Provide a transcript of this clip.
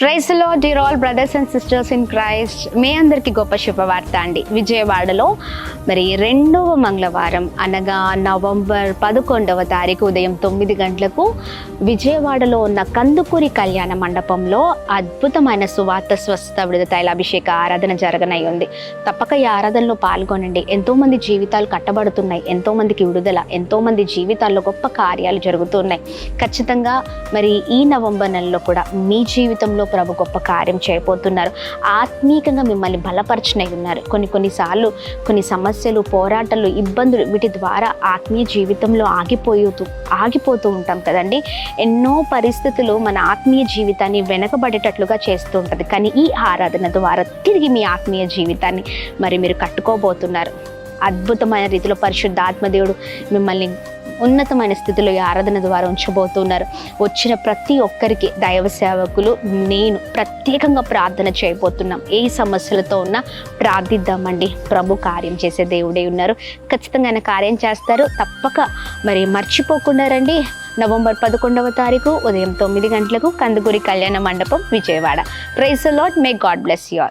Praise the Lord dear all brothers and sisters in Christ. మీ అందరికీ గొప్ప శుభవార్త అండి. విజయవాడలో మరి 2వ మంగళవారం అనగా నవంబర్ 11వ తారీఖు ఉదయం 9 గంటలకు విజయవాడలో ఉన్న కందుకూరి కళ్యాణ మండపంలో అద్భుతమైన సువార్త స్వస్థ విడుదల తైలాభిషేక ఆరాధన జరగనయ్యింది. తప్పక ఈ ఆరాధనలో పాల్గొనండి. ఎంతోమంది జీవితాలు కట్టబడుతున్నాయి, ఎంతోమందికి విడుదల, ఎంతోమంది జీవితాల్లో గొప్ప కార్యాలు జరుగుతున్నాయి. ఖచ్చితంగా మరి ఈ నవంబర్ నెలలో కూడా మీ జీవితంలో ప్రభు గొప్ప కార్యం చేయబోతున్నారు. ఆత్మీయంగా మిమ్మల్ని బలపరచనై ఉన్నారు. కొన్నిసార్లు కొన్ని సమస్యలు, పోరాటాలు, ఇబ్బందులు, వీటి ద్వారా ఆత్మీయ జీవితంలో ఆగిపోతూ ఉంటాం కదండి. ఎన్నో పరిస్థితులు మన ఆత్మీయ జీవితాన్ని వెనకబడేటట్లుగా చేస్తూ ఉంటుంది. కానీ ఈ ఆరాధన ద్వారా తిరిగి మీ ఆత్మీయ జీవితాన్ని మరి మీరు కట్టుకోబోతున్నారు. అద్భుతమైన రీతిలో పరిశుద్ధాత్మ దేవుడు మిమ్మల్ని ఉన్నతమైన స్థితిలో ఈ ఆరాధన ద్వారా ఉంచబోతున్నారు. వచ్చిన ప్రతి ఒక్కరికి దైవ సేవకులు నేను ప్రత్యేకంగా ప్రార్థన చేయబోతున్నాం. ఏ సమస్యలతో ఉన్నా ప్రార్థిద్దామండి. ప్రభు కార్యం చేసే దేవుడే ఉన్నారు. ఖచ్చితంగా ఆయన కార్యం చేస్తారు. తప్పక మరి మర్చిపోకుండా రండి. నవంబర్ 11వ తారీఖు ఉదయం 9 గంటలకు కందుకూరి కళ్యాణ మండపం, Vijayawada. Praise the Lord. May God bless you all.